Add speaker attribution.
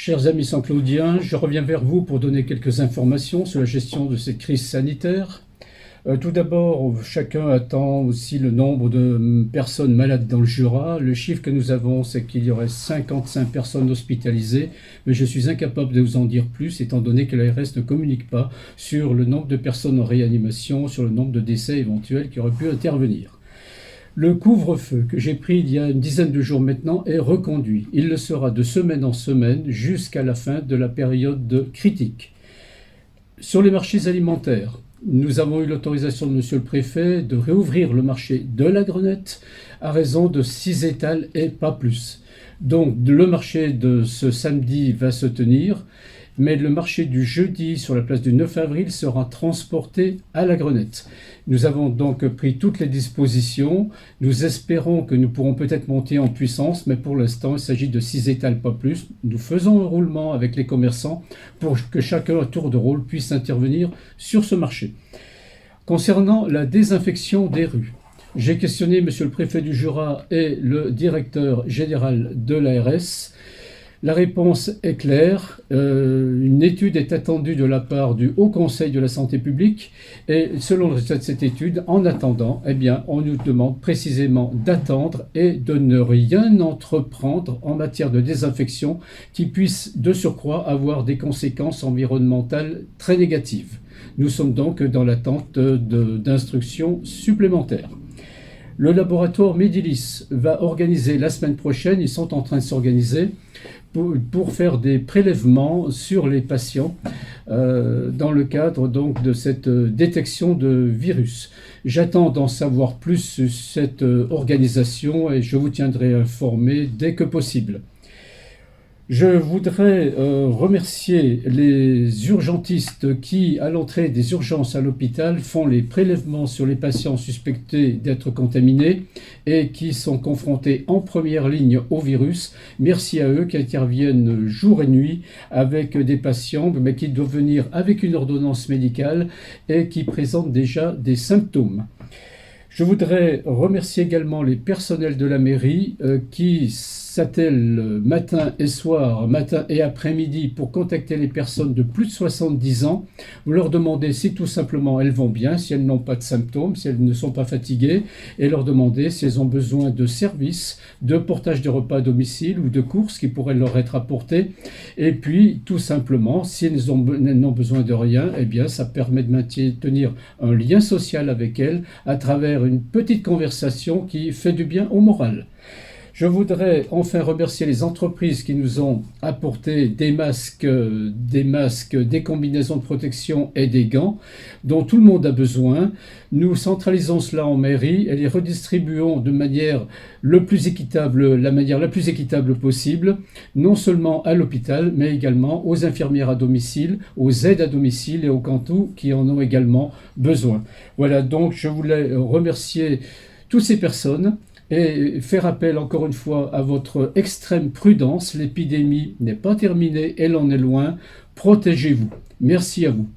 Speaker 1: Chers amis saint-claudiens, je reviens vers vous pour donner quelques informations sur la gestion de cette crise sanitaire. Tout d'abord, chacun attend aussi le nombre de personnes malades dans le Jura. Le chiffre que nous avons, c'est qu'il y aurait 55 personnes hospitalisées, mais je suis incapable de vous en dire plus, étant donné que l'ARS ne communique pas sur le nombre de personnes en réanimation, sur le nombre de décès éventuels qui auraient pu intervenir. Le couvre-feu que j'ai pris il y a une dizaine de jours maintenant est reconduit. Il le sera de semaine en semaine jusqu'à la fin de la période critique. Sur les marchés alimentaires, nous avons eu l'autorisation de Monsieur le Préfet de réouvrir le marché de la Grenette à raison de 6 étals et pas plus. Donc le marché de ce samedi va se tenir, mais le marché du jeudi sur la place du 9 avril sera transporté à la Grenette. Nous avons donc pris toutes les dispositions. Nous espérons que nous pourrons peut-être monter en puissance, mais pour l'instant, il s'agit de 6 étals, pas plus. Nous faisons un roulement avec les commerçants pour que chacun à tour de rôle puisse intervenir sur ce marché. Concernant la désinfection des rues, j'ai questionné Monsieur le Préfet du Jura et le directeur général de l'ARS. La réponse est claire. Une étude est attendue de la part du Haut Conseil de la Santé publique et selon le résultat de cette étude, en attendant, on nous demande précisément d'attendre et de ne rien entreprendre en matière de désinfection qui puisse de surcroît avoir des conséquences environnementales très négatives. Nous sommes donc dans l'attente d'instructions supplémentaires. Le laboratoire Medilis va organiser la semaine prochaine, ils sont en train de s'organiser pour faire des prélèvements sur les patients dans le cadre donc de cette détection de virus. J'attends d'en savoir plus sur cette organisation et je vous tiendrai informé dès que possible. Je voudrais remercier les urgentistes qui, à l'entrée des urgences à l'hôpital, font les prélèvements sur les patients suspectés d'être contaminés et qui sont confrontés en première ligne au virus. Merci à eux qui interviennent jour et nuit avec des patients, mais qui doivent venir avec une ordonnance médicale et qui présentent déjà des symptômes. Je voudrais remercier également les personnels de la mairie qui s'attellent matin et soir, matin et après-midi pour contacter les personnes de plus de 70 ans. Vous leur demandez si tout simplement elles vont bien, si elles n'ont pas de symptômes, si elles ne sont pas fatiguées, et leur demander si elles ont besoin de services, de portage de repas à domicile ou de courses qui pourraient leur être apportés. Et puis, tout simplement, si elles n'ont besoin de rien, ça permet de maintenir un lien social avec elles à travers une petite conversation qui fait du bien au moral. Je voudrais enfin remercier les entreprises qui nous ont apporté des masques, des combinaisons de protection et des gants dont tout le monde a besoin. Nous centralisons cela en mairie et les redistribuons de manière la manière la plus équitable possible, non seulement à l'hôpital, mais également aux infirmières à domicile, aux aides à domicile et aux cantons qui en ont également besoin. Voilà, donc je voulais remercier toutes ces personnes et faire appel encore une fois à votre extrême prudence. L'épidémie n'est pas terminée, elle en est loin. Protégez-vous. Merci à vous.